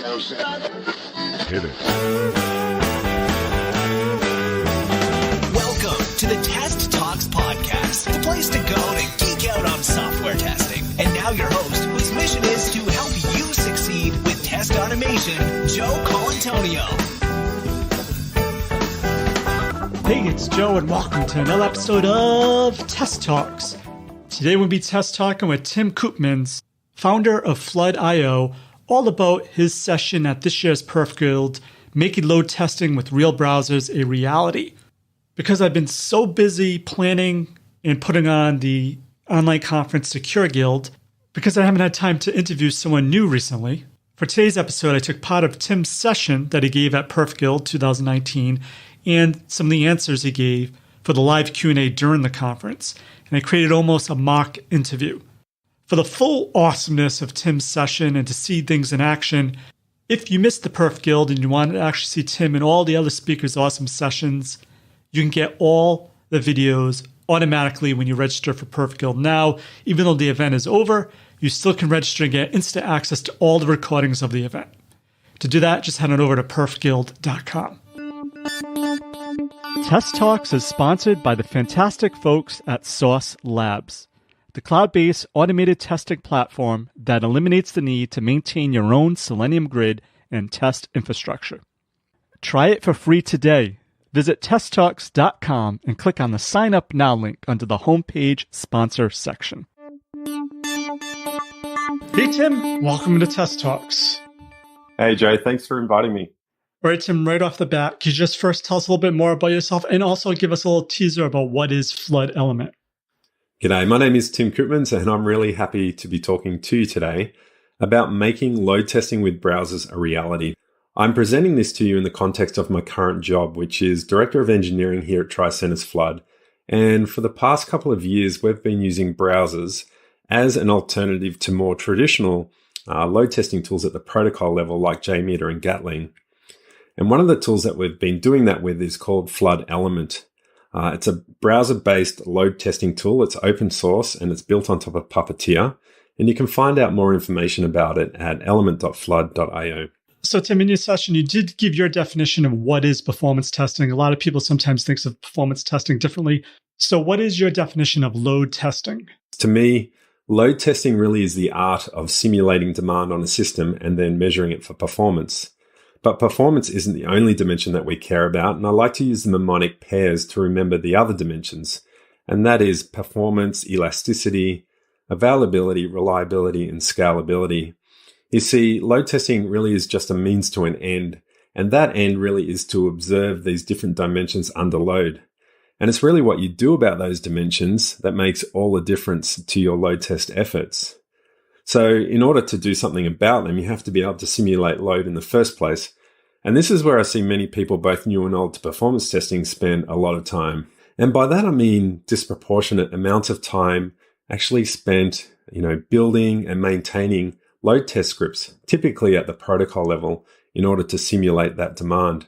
Hit it. Welcome to the Test Talks podcast, the place to go to geek out on software testing. And now your host, whose mission is to help you succeed with test automation, Joe Colantonio. Hey, it's Joe, and welcome to another episode of Test Talks. Today we'll be test talking with Tim Koopmans, founder of Flood.io, all about his session at this year's Perf Guild, making load testing with real browsers a reality. Because I've been so busy planning and putting on the online conference Secure Guild, because I haven't had time to interview someone new recently, for today's episode I took part of Tim's session that he gave at Perf Guild 2019 and some of the answers he gave for the live Q&A during the conference, and I created almost a mock interview. For the full awesomeness of Tim's session and to see things in action, if you missed the Perf Guild and you want to actually see Tim and all the other speakers' awesome sessions, you can get all the videos automatically when you register for Perf Guild now. Even though the event is over, you still can register and get instant access to all the recordings of the event. To do that, just head on over to perfguild.com. Test Talks is sponsored by the fantastic folks at Source Labs, the cloud-based automated testing platform that eliminates the need to maintain your own Selenium grid and test infrastructure. Try it for free today. Visit testtalks.com and click on the Sign Up Now link under the homepage sponsor section. Hey Tim, welcome to Test Talks. Hey Joe, thanks for inviting me. All right, Tim, right off the bat, could you just first tell us a little bit more about yourself and also give us a little teaser about what is Flood Element? G'day, my name is Tim Koopmans and I'm really happy to be talking to you today about making load testing with browsers a reality. I'm presenting this to you in the context of my current job, which is Director of Engineering here at TriCenters Flood. And for the past couple of years, we've been using browsers as an alternative to more traditional load testing tools at the protocol level like JMeter and Gatling. And one of the tools that we've been doing that with is called Flood Element. It's a browser-based load testing tool. It's open source and it's built on top of Puppeteer. And you can find out more information about it at element.flood.io. So Tim, in your session, you did give your definition of what is performance testing. A lot of people sometimes think of performance testing differently. So what is your definition of load testing? To me, load testing really is the art of simulating demand on a system and then measuring it for performance. But performance isn't the only dimension that we care about, and I like to use the mnemonic pairs to remember the other dimensions, and that is performance, elasticity, availability, reliability, and scalability. You see, load testing really is just a means to an end, and that end really is to observe these different dimensions under load. And it's really what you do about those dimensions that makes all the difference to your load test efforts. So in order to do something about them, you have to be able to simulate load in the first place. And this is where I see many people, both new and old to performance testing, spend a lot of time. And by that, I mean disproportionate amounts of time actually spent, building and maintaining load test scripts, typically at the protocol level, in order to simulate that demand.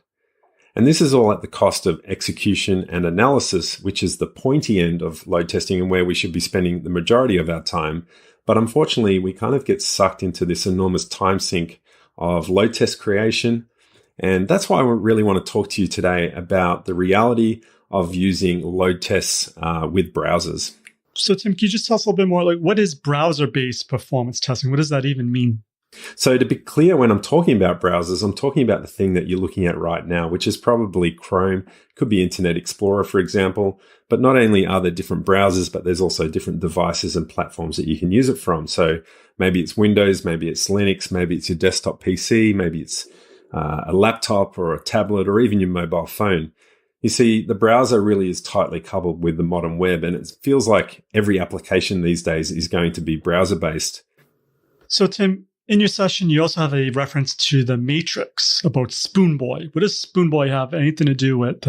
And this is all at the cost of execution and analysis, which is the pointy end of load testing and where we should be spending the majority of our time. But unfortunately, we kind of get sucked into this enormous time sink of load test creation. And that's why I really want to talk to you today about the reality of using load tests with browsers. So Tim, can you just tell us a little bit more, what is browser-based performance testing? What does that even mean? So to be clear, when I'm talking about browsers, I'm talking about the thing that you're looking at right now, which is probably Chrome. It could be Internet Explorer, for example. But not only are there different browsers, but there's also different devices and platforms that you can use it from. So maybe it's Windows, maybe it's Linux, maybe it's your desktop PC, maybe it's a laptop or a tablet or even your mobile phone. You see, the browser really is tightly coupled with the modern web, and it feels like every application these days is going to be browser-based. So Tim, in your session, you also have a reference to the matrix about Spoonboy. What does Spoonboy have anything to do with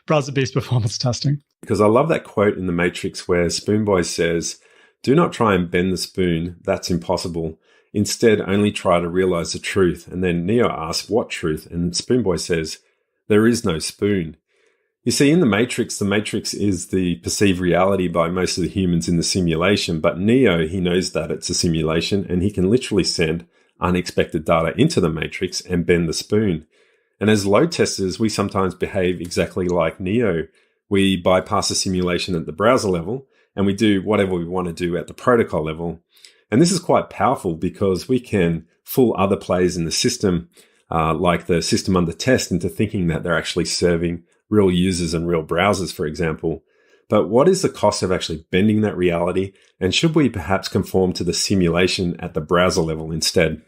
browser-based performance testing? Because I love that quote in the Matrix where Spoonboy says, "Do not try and bend the spoon. That's impossible. Instead, only try to realize the truth." And then Neo asks, "What truth?" And Spoonboy says, "There is no spoon." You see, in the Matrix is the perceived reality by most of the humans in the simulation. But Neo, he knows that it's a simulation, and he can literally send unexpected data into the matrix and bend the spoon. And as load testers, we sometimes behave exactly like Neo. We bypass the simulation at the browser level, and we do whatever we want to do at the protocol level. And this is quite powerful because we can fool other players in the system, like the system under test, into thinking that they're actually serving real users and real browsers, for example. But what is the cost of actually bending that reality? And should we perhaps conform to the simulation at the browser level instead?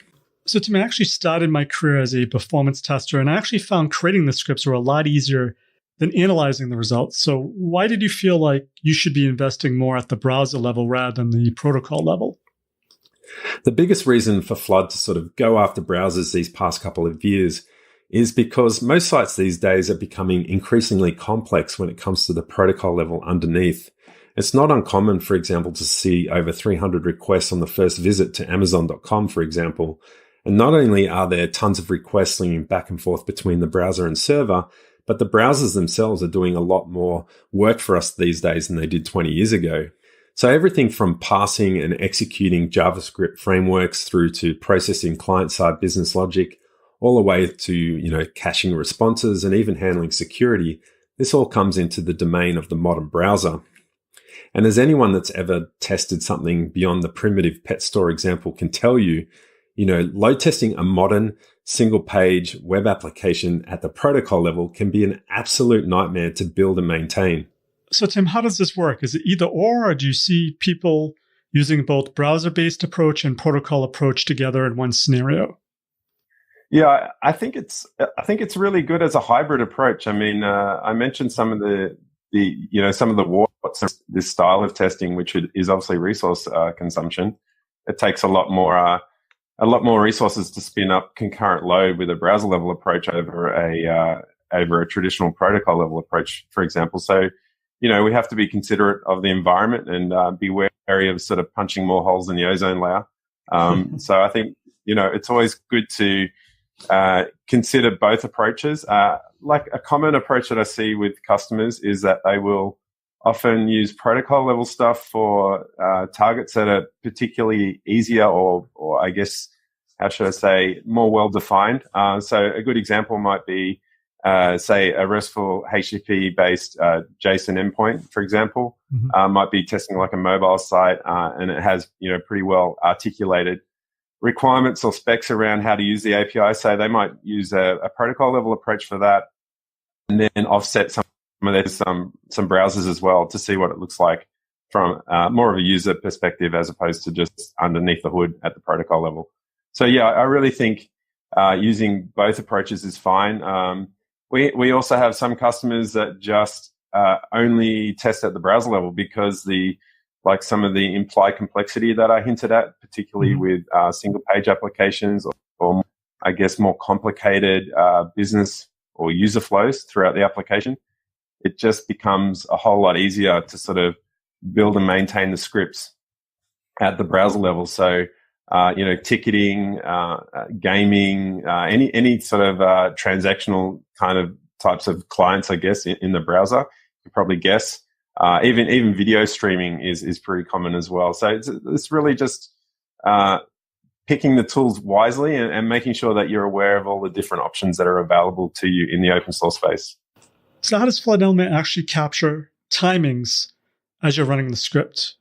So Tim, I actually started my career as a performance tester, and I actually found creating the scripts were a lot easier than analyzing the results. So why did you feel like you should be investing more at the browser level rather than the protocol level? The biggest reason for Flood to sort of go after browsers these past couple of years is because most sites these days are becoming increasingly complex when it comes to the protocol level underneath. It's not uncommon, for example, to see over 300 requests on the first visit to Amazon.com, for example. And not only are there tons of requests slinging back and forth between the browser and server, but the browsers themselves are doing a lot more work for us these days than they did 20 years ago. So everything from parsing and executing JavaScript frameworks through to processing client-side business logic, all the way to, caching responses and even handling security, this all comes into the domain of the modern browser. And as anyone that's ever tested something beyond the primitive pet store example can tell you, load testing a modern single-page web application at the protocol level can be an absolute nightmare to build and maintain. So Tim, how does this work? Is it either or do you see people using both browser-based approach and protocol approach together in one scenario? Yeah, I think it's really good as a hybrid approach. I mean, I mentioned some of the warts of this style of testing, which is obviously resource consumption. It takes a lot more resources to spin up concurrent load with a browser level approach over a traditional protocol level approach, for example. So, we have to be considerate of the environment and be wary of sort of punching more holes in the ozone layer. So I think, it's always good to consider both approaches. Like a common approach that I see with customers is that they will often use protocol level stuff for targets that are particularly easier or I guess, how should I say, more well-defined. So a good example might be, say, a RESTful HTTP-based JSON endpoint, for example, might be testing like a mobile site, and it has, pretty well articulated requirements or specs around how to use the API. So they might use a protocol level approach for that, and then offset some browsers as well to see what it looks like from more of a user perspective as opposed to just underneath the hood at the protocol level. So yeah, I really think using both approaches is fine. We also have some customers that just only test at the browser level because some of the implied complexity that I hinted at, particularly with single page applications or I guess more complicated business or user flows throughout the application, it just becomes a whole lot easier to sort of build and maintain the scripts at the browser level. So, ticketing, gaming, any sort of transactional kind of types of clients, I guess, in the browser, you probably guess. Even video streaming is pretty common as well. So it's really just picking the tools wisely and making sure that you're aware of all the different options that are available to you in the open source space. So how does Flood Element actually capture timings as you're running the script?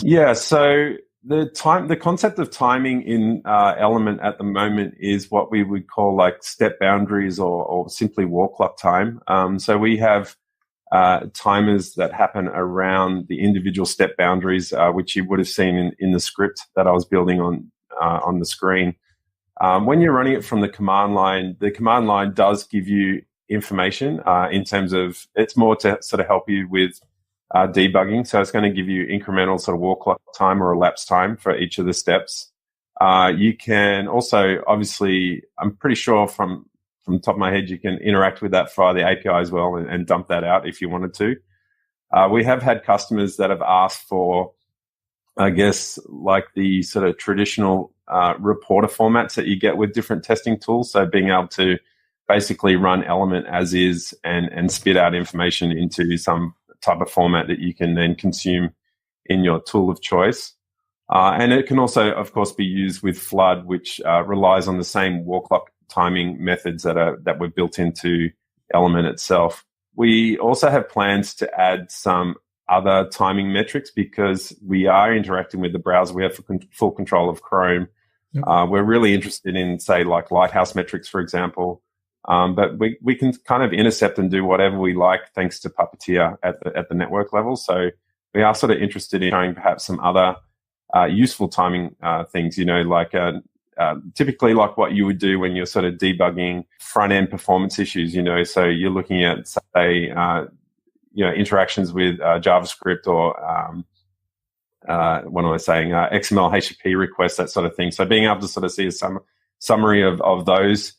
Yeah, so the concept of timing in Element at the moment is what we would call like step boundaries or simply wall clock time. So we have timers that happen around the individual step boundaries, which you would have seen in the script that I was building on the screen. When you're running it from the command line does give you information in terms of it's more to sort of help you with debugging. So it's going to give you incremental sort of wall clock time or elapsed time for each of the steps. You can also, obviously, I'm pretty sure from the top of my head, you can interact with that via the API as well and dump that out if you wanted to. We have had customers that have asked for, I guess, like the sort of traditional reporter formats that you get with different testing tools. So being able to basically run Element as is and spit out information into some type of format that you can then consume in your tool of choice. And it can also, of course, be used with Flood, which relies on the same wall clock timing methods that were built into Element itself. We also have plans to add some other timing metrics because we are interacting with the browser. We have full control of Chrome. Yep. We're really interested in, say, like Lighthouse metrics, for example. But we can kind of intercept and do whatever we like thanks to Puppeteer at the network level. So we are sort of interested in showing perhaps some other useful timing things, like typically like what you would do when you're sort of debugging front-end performance issues, so you're looking at, say, interactions with JavaScript or what am I saying, XML, HTTP requests, that sort of thing. So being able to sort of see a summary of those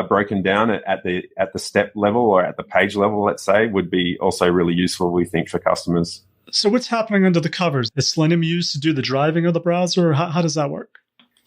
broken down at the step level or at the page level, let's say, would be also really useful, we think, for customers. So what's happening under the covers? Is Selenium used to do the driving of the browser, or how does that work?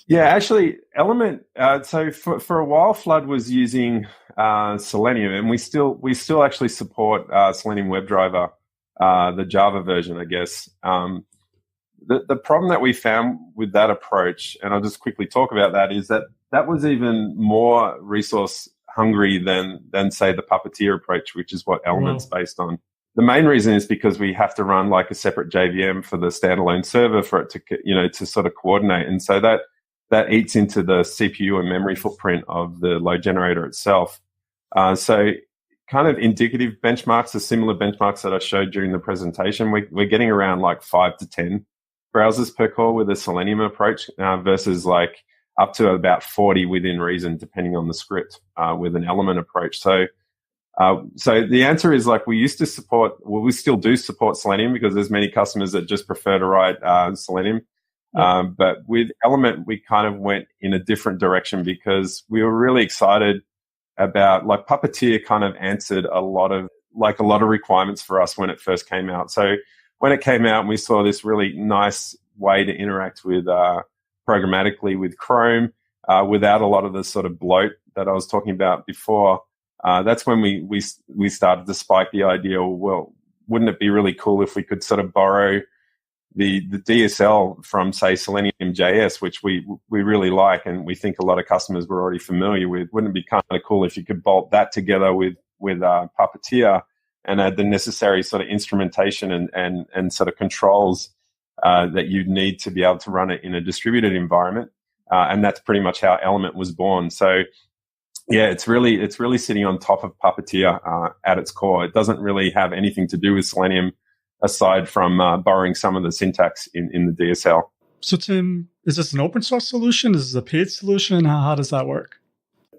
Yeah, actually, Element. So for a while, Flood was using Selenium, and we still actually support Selenium WebDriver, the Java version, I guess. The problem that we found with that approach, and I'll just quickly talk about that, is that was even more resource hungry than say the Puppeteer approach, which is what Element's based on. The main reason is because we have to run like a separate JVM for the standalone server for it to sort of coordinate, and so that eats into the CPU and memory footprint of the load generator itself. So kind of indicative benchmarks, the similar benchmarks that I showed during the presentation, we're getting around like 5 to 10 browsers per core with a Selenium approach versus like up to about 40 within reason, depending on the script with an Element approach. So the answer is, like, we still do support Selenium because there's many customers that just prefer to write Selenium. But with Element, we kind of went in a different direction because we were really excited about, like, Puppeteer kind of answered a lot of requirements for us when it first came out. So when it came out and we saw this really nice way to interact with programmatically with Chrome without a lot of the sort of bloat that I was talking about before, that's when we started to spike the idea, well, wouldn't it be really cool if we could sort of borrow the DSL from, say, Selenium JS, which we really like and we think a lot of customers were already familiar with. Wouldn't it be kind of cool if you could bolt that together with Puppeteer and add the necessary sort of instrumentation and sort of controls that you'd need to be able to run it in a distributed environment? And that's pretty much how Element was born. So yeah, it's really sitting on top of Puppeteer at its core. It doesn't really have anything to do with Selenium aside from borrowing some of the syntax in the DSL. So Tim, is this an open source solution? Is this a paid solution? How does that work?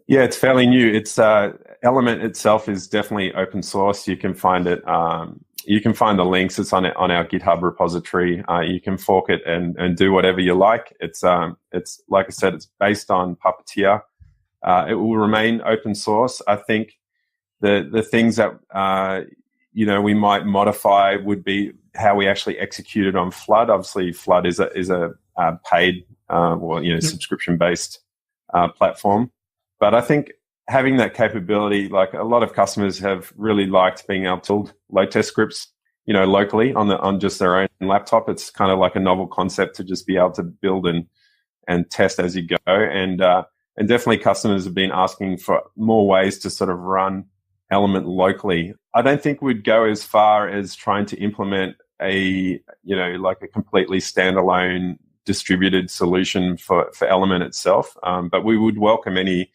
Yeah, it's fairly new. It's Element itself is definitely open source. You can find it. You can find the links. It's on our GitHub repository. You can fork it and do whatever you like. It's like I said, it's based on Puppeteer. It will remain open source. I think the things that we might modify would be how we actually execute it on Flood. Obviously, Flood is a paid subscription based platform. But I think having that capability, like a lot of customers have really liked being able to build load test scripts, locally on just their own laptop. It's kind of like a novel concept to just be able to build and test as you go. And definitely customers have been asking for more ways to sort of run Element locally. I don't think we'd go as far as trying to implement a completely standalone distributed solution for Element itself. But we would welcome any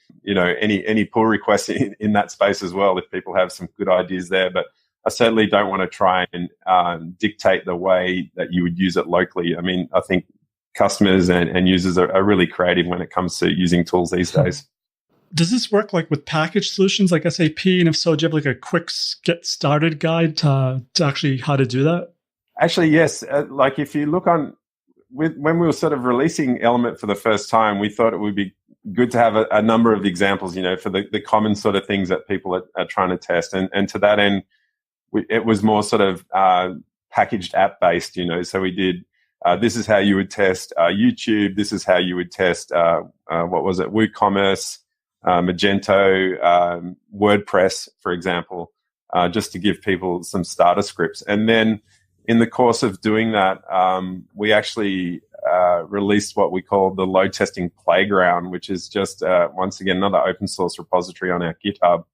pull requests in that space as well if people have some good ideas there. But I certainly don't want to try and dictate the way that you would use it locally. I mean, I think customers and users are really creative when it comes to using tools these days. Does this work like with package solutions like SAP? And if so, do you have like a quick get started guide to actually how to do that? Actually, yes. Like if you look when we were sort of releasing Element for the first time, we thought it would be good to have a number of examples, for the common sort of things that people are trying to test. And to that end, it was more sort of packaged app based, So we did, this is how you would test YouTube. This is how you would test, WooCommerce, Magento, WordPress, for example, just to give people some starter scripts. And then in the course of doing that, we actually released what we call the load testing playground, which is just, once again, another open source repository on our GitHub.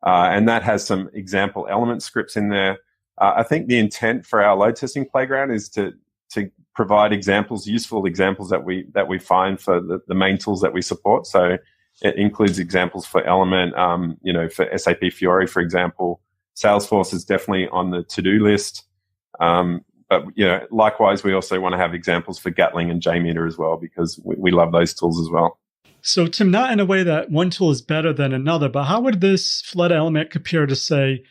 And that has some example element scripts in there. I think the intent for our load testing playground is to provide examples, useful examples that we find for the main tools that we support. So it includes examples for Element, for SAP Fiori, for example. Salesforce is definitely on the to-do list. But likewise, we also want to have examples for Gatling and JMeter as well, because we love those tools as well. So, Tim, not in a way that one tool is better than another, but how would this flood element compare to, say,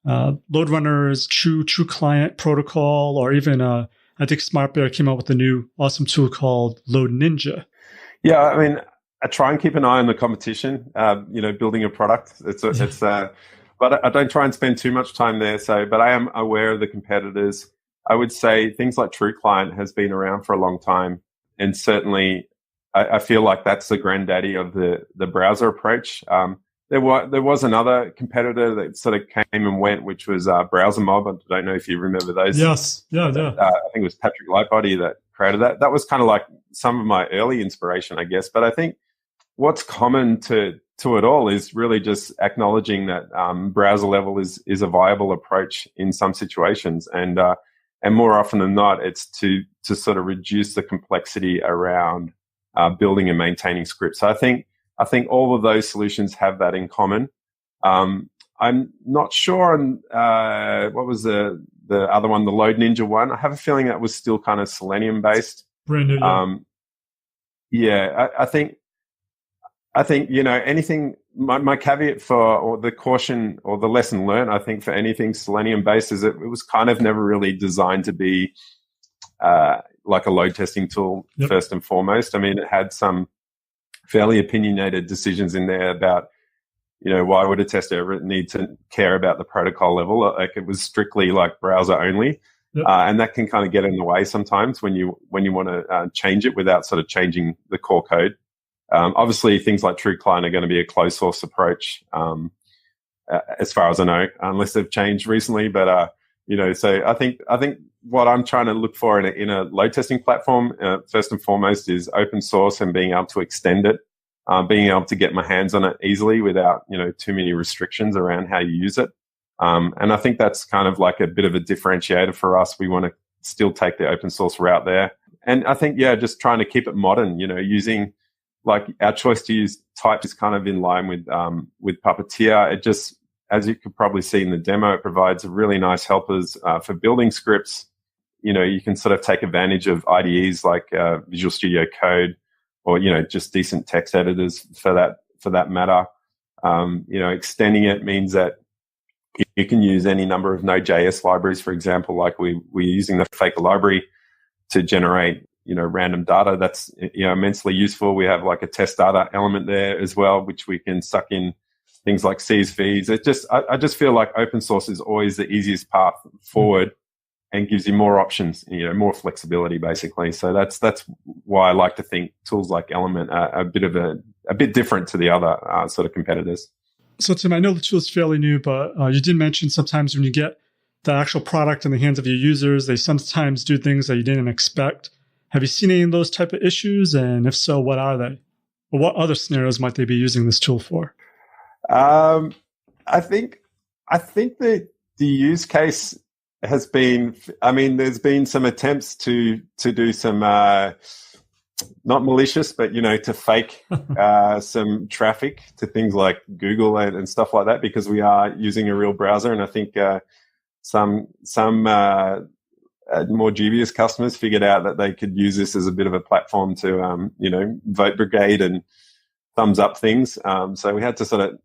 Load Runner's True Client Protocol, or even I think SmartBear came out with a new awesome tool called Load Ninja? Yeah, I mean, I try and keep an eye on the competition. Building a product, but I don't try and spend too much time there. But I am aware of the competitors. I would say things like True Client has been around for a long time, and certainly I feel like that's the granddaddy of the browser approach. There was another competitor that sort of came and went, which was Browser Mob. I don't know if you remember those. Yes, yeah. I think it was Patrick Lightbody that created that. That was kind of like some of my early inspiration, I guess. But I think what's common to it all is really just acknowledging that browser level is a viable approach in some situations, and more often than not, it's to sort of reduce the complexity around building and maintaining scripts. So I think all of those solutions have that in common. I'm not sure on what was the other one, the Load Ninja one. I have a feeling that was still kind of Selenium based. Brand new. I think anything. My caveat or the caution or the lesson learned, I think, for anything Selenium based is it was kind of never really designed to be like a load testing tool. Yep. First and foremost. I mean, it had some fairly opinionated decisions in there about, why would a tester ever need to care about the protocol level? Like, it was strictly like browser only. Yep. And that can kind of get in the way sometimes when you want to change it without sort of changing the core code. Obviously, things like True Client are going to be a closed source approach, as far as I know, unless they've changed recently. But so I think what I'm trying to look for in a load testing platform, first and foremost, is open source and being able to extend it, being able to get my hands on it easily without too many restrictions around how you use it. And I think that's kind of like a bit of a differentiator for us. We want to still take the open source route there, and I think just trying to keep it modern. Using like our choice to use type is kind of in line with Puppeteer. It just, as you could probably see in the demo, it provides really nice helpers for building scripts. You can sort of take advantage of IDEs like Visual Studio Code, or just decent text editors for that matter. Extending it means that you can use any number of Node.js libraries, for example, like we're using the Faker library to generate random data. That's immensely useful. We have like a test data element there as well, which we can suck in things like CSVs. I just feel like open source is always the easiest path forward and gives you more options, more flexibility, basically. So that's why I like to think tools like Element are a bit different to the other sort of competitors. So, Tim, I know the tool is fairly new, but you did mention sometimes when you get the actual product in the hands of your users, they sometimes do things that you didn't expect. Have you seen any of those type of issues? And if so, what are they? Or what other scenarios might they be using this tool for? I think that the use case has been, there's been some attempts to do some, not malicious, but, to fake some traffic to things like Google and stuff like that, because we are using a real browser. And I think some more dubious customers figured out that they could use this as a bit of a platform to, vote brigade and thumbs up things. So we had to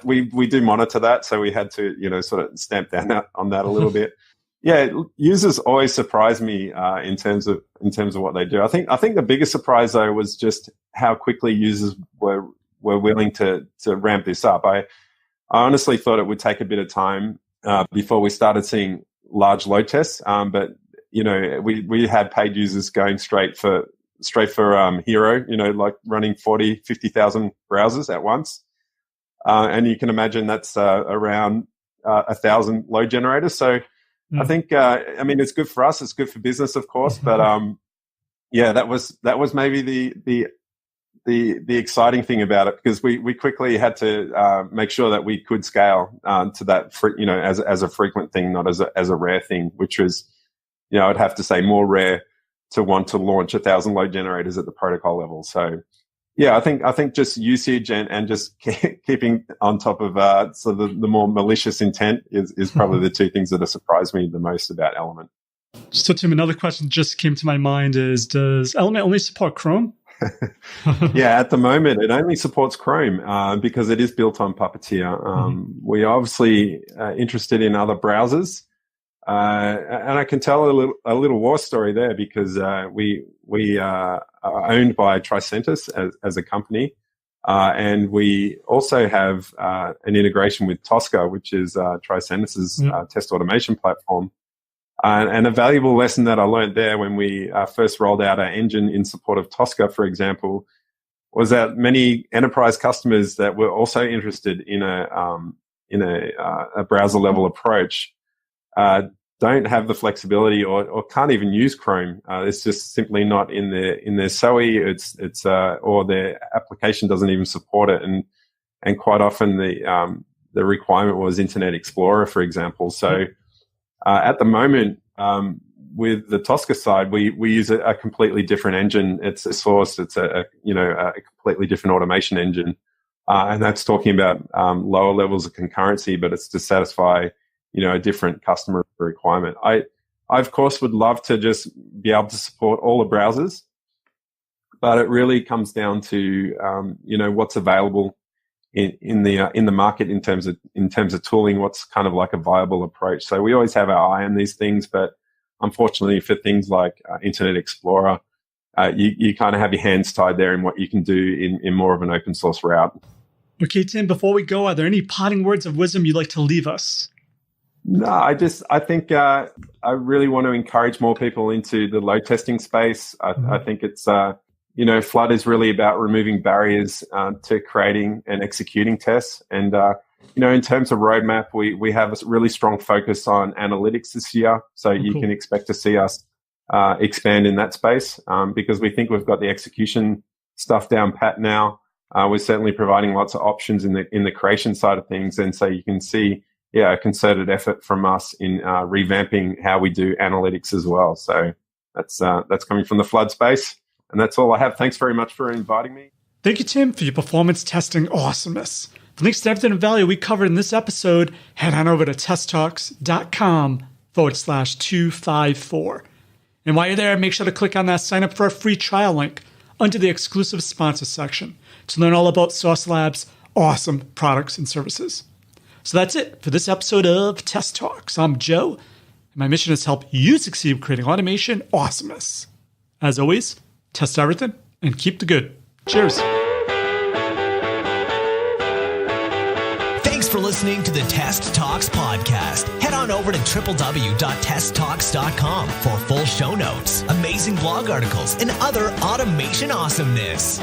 we do monitor that. So we had to, sort of stamp down on that a little bit. Yeah. Users always surprise me, in terms of what they do. I think the biggest surprise though was just how quickly users were willing to ramp this up. I honestly thought it would take a bit of time, before we started seeing large load tests. But, we had paid users going straight for Hero, like running 40, 50,000 browsers at once. And you can imagine that's around 1,000 load generators. So I think, it's good for us. It's good for business, of course. But Yeah, that was maybe the exciting thing about it, because we quickly had to make sure that we could scale to that, as a frequent thing, not as a rare thing, which was, I'd have to say more rare to want to launch 1,000 load generators at the protocol level. So yeah, I think just usage and just keeping on top of the more malicious intent is probably the two things that have surprised me the most about Element. So Tim, another question just came to my mind is, does Element only support Chrome? Yeah, at the moment it only supports Chrome because it is built on Puppeteer. We are obviously interested in other browsers, and I can tell a little war story there, because we are owned by Tricentis as a company, and we also have an integration with Tosca, which is Tricentis's test automation platform. And a valuable lesson that I learned there when we first rolled out our engine in support of Tosca, for example, was that many enterprise customers that were also interested in a browser level approach don't have the flexibility or can't even use Chrome. It's just simply not in their SOE. It's or their application doesn't even support it, and quite often the requirement was Internet Explorer, for example. So at the moment, with the Tosca side, we use a completely different engine. It's a source. It's a completely different automation engine, and that's talking about lower levels of concurrency, but it's to satisfy a different customer requirement. I of course would love to just be able to support all the browsers, but it really comes down to what's available in the market in terms of tooling, what's kind of like a viable approach. So we always have our eye on these things, but unfortunately for things like Internet Explorer, you kind of have your hands tied there in what you can do in more of an open source route. Okay, Tim, before we go, are there any parting words of wisdom you'd like to leave us? No, I think I really want to encourage more people into the load testing space. I think it's Flood is really about removing barriers to creating and executing tests. And, in terms of roadmap, we have a really strong focus on analytics this year. So you can expect to see us expand in that space because we think we've got the execution stuff down pat now. We're certainly providing lots of options in the creation side of things. And so you can see, a concerted effort from us in revamping how we do analytics as well. So that's coming from the Flood space. And that's all I have. Thanks very much for inviting me. Thank you, Tim, for your performance testing awesomeness. For links to everything of value we covered in this episode, head on over to testtalks.com/254. And while you're there, make sure to click on that sign up for a free trial link under the exclusive sponsor section to learn all about Sauce Labs' awesome products and services. So that's it for this episode of Test Talks. I'm Joe, and my mission is to help you succeed creating automation awesomeness. As always, test everything and keep the good. Cheers. Thanks for listening to the Test Talks podcast. Head on over to www.testtalks.com for full show notes, amazing blog articles, and other automation awesomeness.